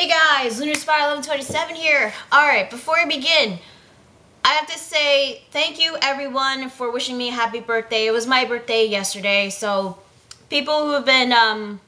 Hey guys, Lunar Spire 1127 here. Alright, before we begin, I have to say thank you everyone for wishing me a happy birthday. It was my birthday yesterday, so people who have been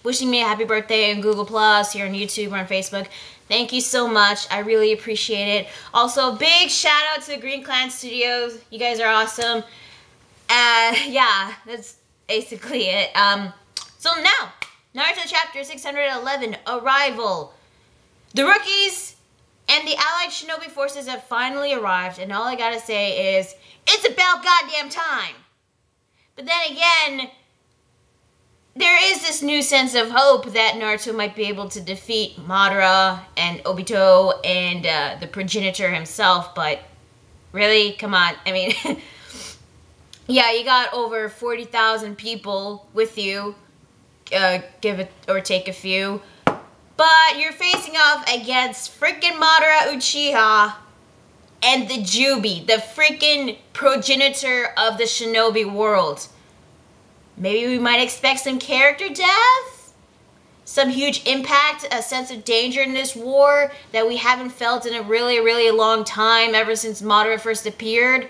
wishing me a happy birthday on Google Plus, here on YouTube or on Facebook, thank you so much. I really appreciate it. Also, big shout out to Green Clan Studios. You guys are awesome. Yeah, that's basically it. So now, Naruto Chapter 611, Arrival. The rookies and the allied shinobi forces have finally arrived, and all I gotta say is, it's about goddamn time! But then again, there is this new sense of hope that Naruto might be able to defeat Madara and Obito and the progenitor himself, but really? Come on. I mean, yeah, you got over 40,000 people with you. Give it or take a few. But you're facing off against freaking Madara Uchiha and the Juubi, the freaking progenitor of the shinobi world. Maybe we might expect some character death? Some huge impact, a sense of danger in this war that we haven't felt in a really long time, ever since Madara first appeared?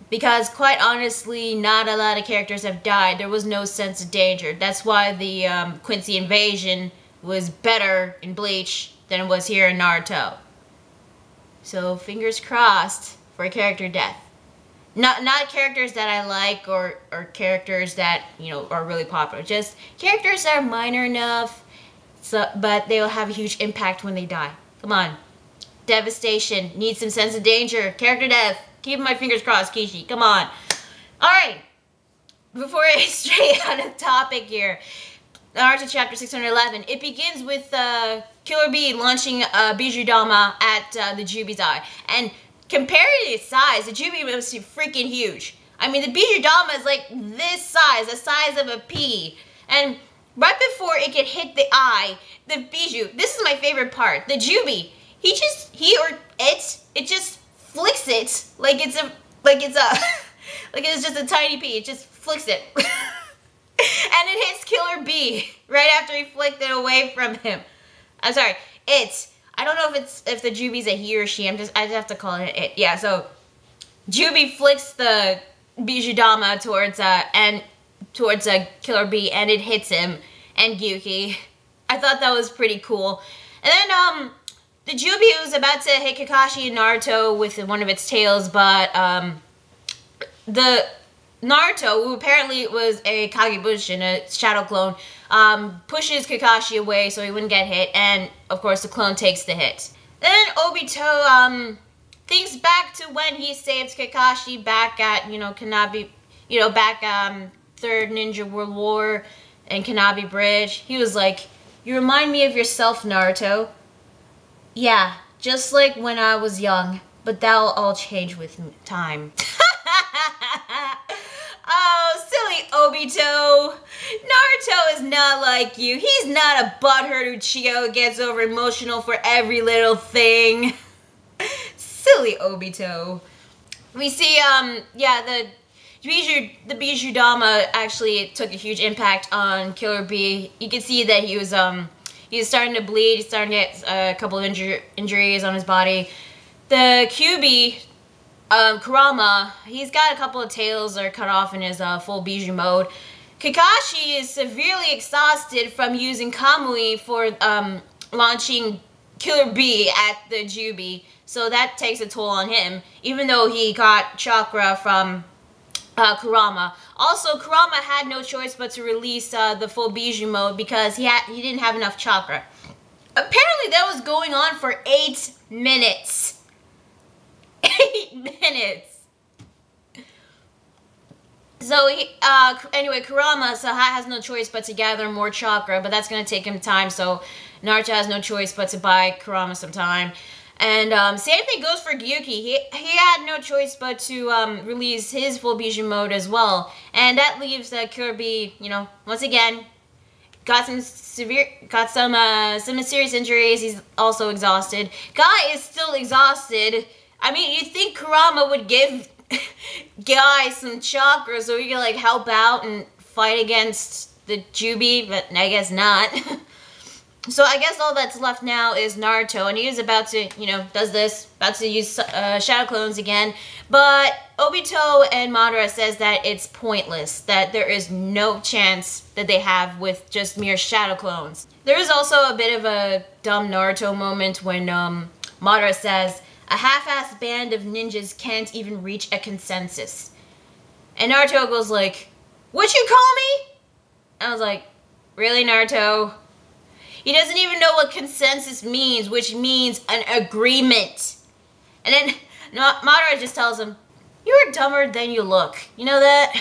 Because, quite honestly, not a lot of characters have died. There was no sense of danger. That's why the Quincy invasion was better in Bleach than it was here in Naruto. So, fingers crossed for a character death. Not characters that I like or characters that, you know, are really popular. Just characters that are minor enough, but they will have a huge impact when they die. Come on. Devastation. Needs some sense of danger. Character death. Keep my fingers crossed, Kishi. Come on. Alright. Before I stray out of topic here, Naruto Chapter 611. It begins with Killer Bee launching Bijudama at the Juubi's eye. And compared to its size, the Juubi must be freaking huge. I mean, the Bijudama is like this size, the size of a pea. And right before it could hit the eye, the Biju, this is my favorite part, the Juubi, it just flicks it like it's just a tiny pea. It just flicks it. And it hits Killer Bee right after he flicked it away from him. I'm sorry, I don't know if the Juubi's a he or she. I just have to call it it. Yeah, so Juubi flicks the Bijudama towards Killer Bee, and it hits him and Gyuki. I thought that was pretty cool. And then the Juubi was about to hit Kakashi and Naruto with one of its tails, but the Naruto, who apparently was a Kagebushin, a shadow clone, pushes Kakashi away so he wouldn't get hit, and of course the clone takes the hit. Then Obito thinks back to when he saved Kakashi back at, Kanabi, back Third Ninja World War and Kanabi Bridge. He was like, "You remind me of yourself, Naruto." Yeah, just like when I was young, but that'll all change with time. Oh, silly Obito. Naruto is not like you. He's not a butthurt Uchiha who gets over emotional for every little thing. Silly Obito. We see, the Bijudama actually took a huge impact on Killer Bee. You can see that he was starting to bleed. He's starting to get a couple of injuries on his body. The Kyuubi, Kurama, he's got a couple of tails that are cut off in his full Biju mode. Kakashi is severely exhausted from using Kamui for launching Killer Bee at the Juubi, so that takes a toll on him, even though he got chakra from Kurama. Also, Kurama had no choice but to release the full Biju mode because he didn't have enough chakra. Apparently that was going on for 8 minutes. 8 minutes. So anyway, Kurama has no choice but to gather more chakra, but that's going to take him time, so Naruto has no choice but to buy Kurama some time. And same thing goes for Gyuki. He had no choice but to release his full Biju mode as well. And that leaves Killer Bee, once again, got some serious injuries. He's also exhausted. Guy is still exhausted. I mean, you'd think Kurama would give Guy some chakra so he could, help out and fight against the Juubi, but I guess not. So I guess all that's left now is Naruto, and he is about to, about to use shadow clones again. But Obito and Madara says that it's pointless, that there is no chance that they have with just mere shadow clones. There is also a bit of a dumb Naruto moment when Madara says, a half-assed band of ninjas can't even reach a consensus. And Naruto goes like, "What you call me?" I was like, really, Naruto? He doesn't even know what consensus means, which means an agreement. And then Madara just tells him, "You're dumber than you look." You know that?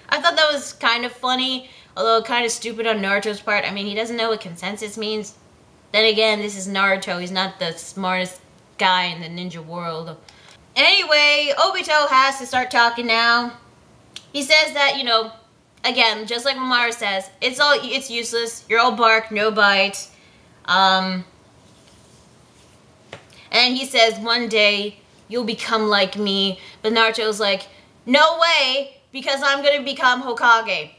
I thought that was kind of funny, although kind of stupid on Naruto's part. I mean, he doesn't know what consensus means. Then again, this is Naruto. He's not the smartest guy in the ninja world. Anyway, Obito has to start talking now. He says that, again, just like Madara says, it's useless. You're all bark, no bite. And he says, one day you'll become like me. But Naruto's like, no way, because I'm gonna become Hokage.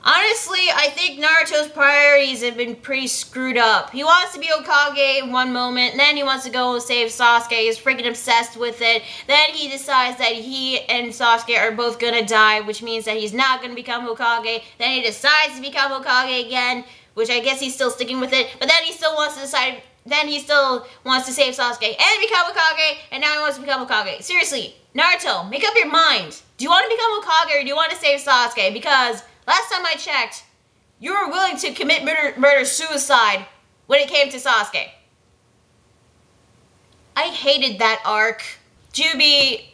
Honestly, I think Naruto's priorities have been pretty screwed up. He wants to be Hokage in one moment, and then he wants to go save Sasuke. He's freaking obsessed with it. Then he decides that he and Sasuke are both gonna die, which means that he's not gonna become Hokage. Then he decides to become Hokage again, which I guess he's still sticking with it. But then he still wants to decide. Then he still wants to save Sasuke and become Hokage, and now he wants to become Hokage. Seriously, Naruto, make up your mind. Do you want to become Hokage or do you want to save Sasuke? Because last time I checked, you were willing to commit murder-suicide when it came to Sasuke. I hated that arc. Juubi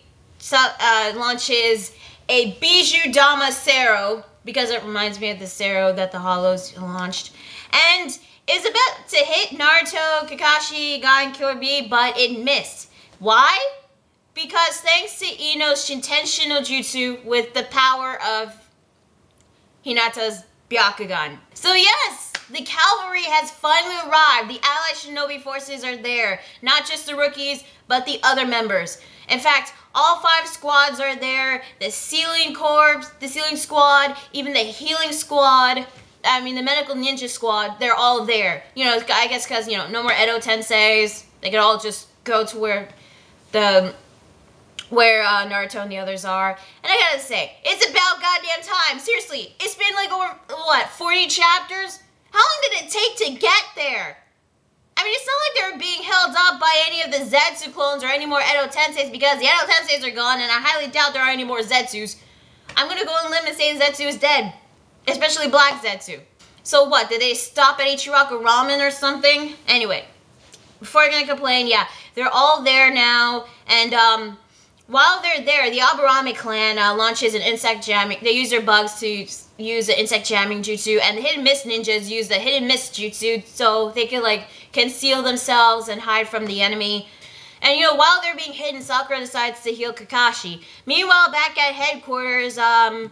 launches a Bijou Dama Sero, because it reminds me of the Sero that the Hollows launched, and is about to hit Naruto, Kakashi, Guy, and Killer Bee, but it missed. Why? Because thanks to Ino's Shinten Shino Jutsu with the power of Hinata's Byakugan. So yes, the cavalry has finally arrived. The allied shinobi forces are there. Not just the rookies, but the other members. In fact, all 5 squads are there. The Sealing Corps, the Sealing Squad, even the Healing Squad. I mean, the Medical Ninja Squad, they're all there. I guess because, no more Edo Tenseis. They could all just go to where Naruto and the others are. And I gotta say, it's about goddamn time. Seriously, it's been like over, 40 chapters? How long did it take to get there? I mean, it's not like they're being held up by any of the Zetsu clones or any more Edo Tenseis, because the Edo Tenseis are gone, and I highly doubt there are any more Zetsus. I'm gonna go on a limb and say Zetsu is dead. Especially Black Zetsu. So what, did they stop at Ichiraku Ramen or something? Anyway, before I'm gonna complain, yeah, they're all there now, and while they're there, the Aburame clan launches an insect jamming. They use their bugs to use the insect jamming jutsu, and the hidden mist ninjas use the hidden mist jutsu so they can conceal themselves and hide from the enemy. And while they're being hidden, Sakura decides to heal Kakashi. Meanwhile, back at headquarters, Ao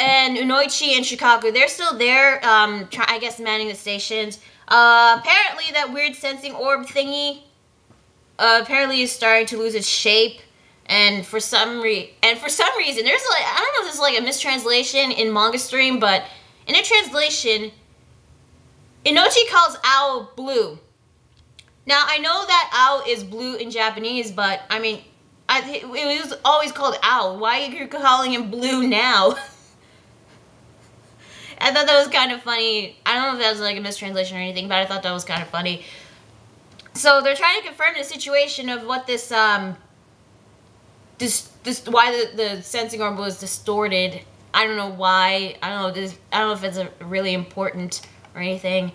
and Unoichi and Shikaku, they're still there, I guess manning the stations. Apparently that weird sensing orb thingy apparently is starting to lose its shape, and for some reason, there's I don't know if this is a mistranslation in manga stream, but in a translation, Inochi calls Ao blue. Now I know that Ao is blue in Japanese, but I mean, it was always called Ao. Why are you calling him blue now? I thought that was kind of funny. I don't know if that was a mistranslation or anything, but I thought that was kind of funny. So they're trying to confirm the situation of what this why the sensing orb was distorted. I don't know why. I don't know if it's really important or anything.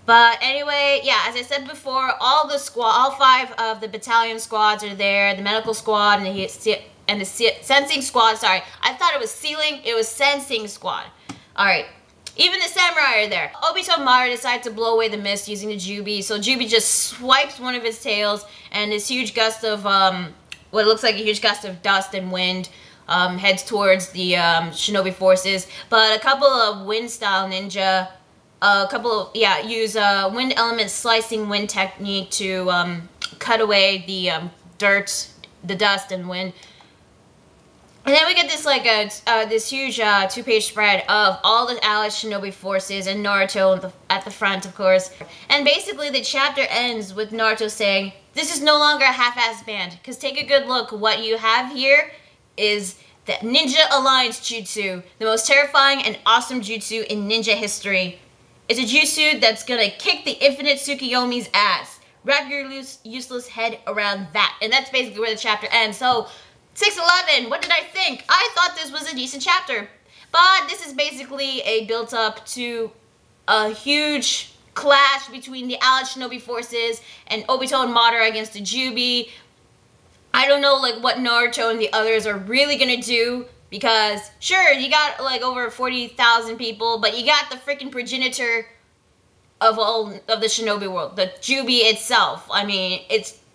But anyway, yeah, as I said before, all 5 of the battalion squads are there. The medical squad and the sensing squad. Sorry, I thought it was sealing. It was sensing squad. All right. Even the samurai are there. Obito and Madara decide to blow away the mist using the Juubi. So Juubi just swipes one of his tails, and this huge gust of, what looks like a huge gust of dust and wind heads towards the shinobi forces. But a couple of wind-style ninja, use wind element slicing wind technique to cut away the dirt, the dust and wind. And then we get this like this huge 2-page spread of all the Allied Shinobi forces and Naruto at the front, of course. And basically the chapter ends with Naruto saying, "This is no longer a half-assed band, because take a good look. What you have here is the Ninja Alliance Jutsu, the most terrifying and awesome jutsu in ninja history. It's a jutsu that's gonna kick the infinite Tsukiyomi's ass. Wrap your useless head around that." And that's basically where the chapter ends. So 611, what did I think? I thought this was a decent chapter. But this is basically a built-up to a huge clash between the Allied Shinobi forces and Obito and Madara against the Juubi. I don't know like what Naruto and the others are really gonna do, because sure, you got like over 40,000 people, but you got the freaking progenitor of all of the Shinobi world, the Juubi itself. I mean,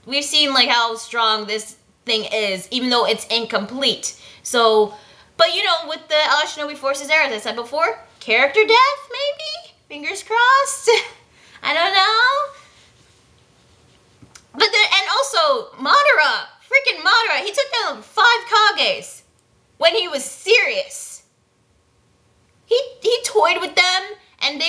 we've seen like how strong this thing is, even though it's incomplete. So, but you know, with the Allied Shinobi forces there, as I said before, character death, maybe? Fingers crossed? I don't know. But then, and also, Madara, freaking Madara, he took down 5 Kages when he was serious. He toyed with them, and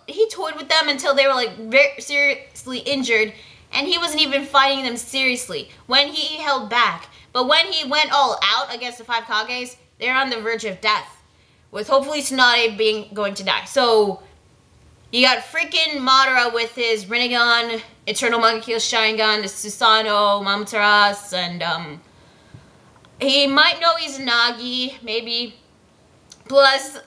he toyed with them until they were like very seriously injured, and he wasn't even fighting them seriously when he held back. But when he went all out against the 5 Kages, they're on the verge of death, with hopefully Tsunade going to die. So you got freaking Madara with his Rinnegan, Eternal Monkey Sharingan, the Susanoo, Mamataras, and he might know he's a Nagi, maybe. Plus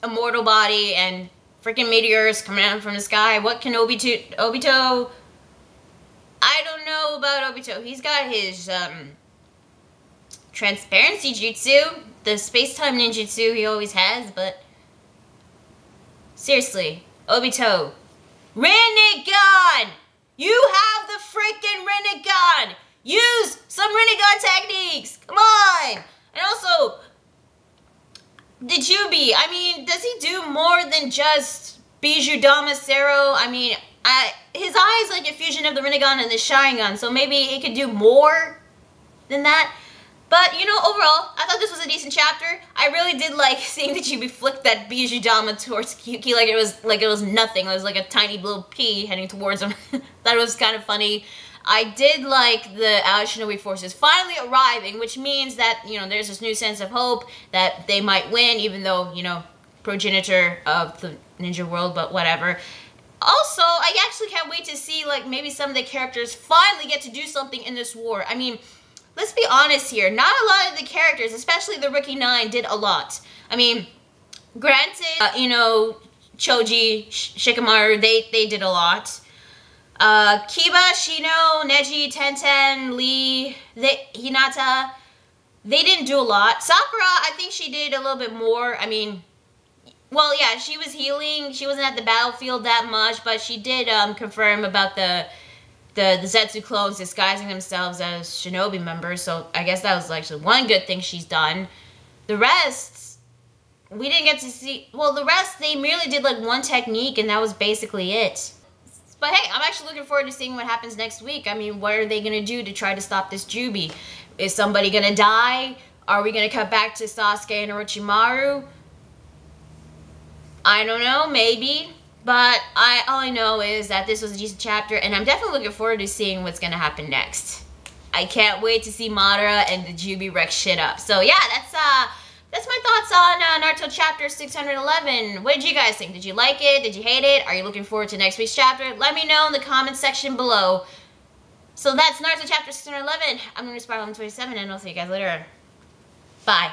Immortal Body and freaking meteors coming out from the sky. What can Obito? I don't know about Obito. He's got his transparency jutsu, the space-time ninjutsu he always has, but seriously, Obito, Rinnegan! You have the freaking Rinnegan! Use some Rinnegan techniques! Come on! And also, the Juubi, I mean, does he do more than just Bijou Damasero? I mean, his eye is like a fusion of the Rinnegan and the Sharingan, so maybe he could do more than that. But, you know, overall, I thought this was a decent chapter. I really did like seeing the Juubi flick that Bijou Dama towards Kyuki like it was nothing. It was like a tiny little pea heading towards him. That was kind of funny. I did like the Allied Shinobi forces finally arriving, which means that, you know, there's this new sense of hope that they might win, even though, you know, progenitor of the ninja world, but whatever. Also, I actually can't wait to see, like, maybe some of the characters finally get to do something in this war. I mean, let's be honest here. Not a lot of the characters, especially the Rookie 9, did a lot. I mean, granted, you know, Choji, Shikamaru, they did a lot. Kiba, Shino, Neji, Tenten, Lee, Hinata, they didn't do a lot. Sakura, I think she did a little bit more. I mean, well, yeah, she was healing. She wasn't at the battlefield that much, but she did confirm about the Zetsu clones disguising themselves as Shinobi members, so I guess that was actually one good thing she's done. The rest, we didn't get to see. Well, the rest, they merely did like one technique, and that was basically it. But hey, I'm actually looking forward to seeing what happens next week. I mean, what are they going to do to try to stop this Juubi? Is somebody going to die? Are we going to cut back to Sasuke and Orochimaru? I don't know, maybe. But all I know is that this was a decent chapter, and I'm definitely looking forward to seeing what's going to happen next. I can't wait to see Madara and the Juubi wreck shit up. So yeah, that's my thoughts on Naruto chapter 611. What did you guys think? Did you like it? Did you hate it? Are you looking forward to next week's chapter? Let me know in the comment section below. So that's Naruto chapter 611. I'm going to be Spiral 27, and I'll see you guys later. Bye.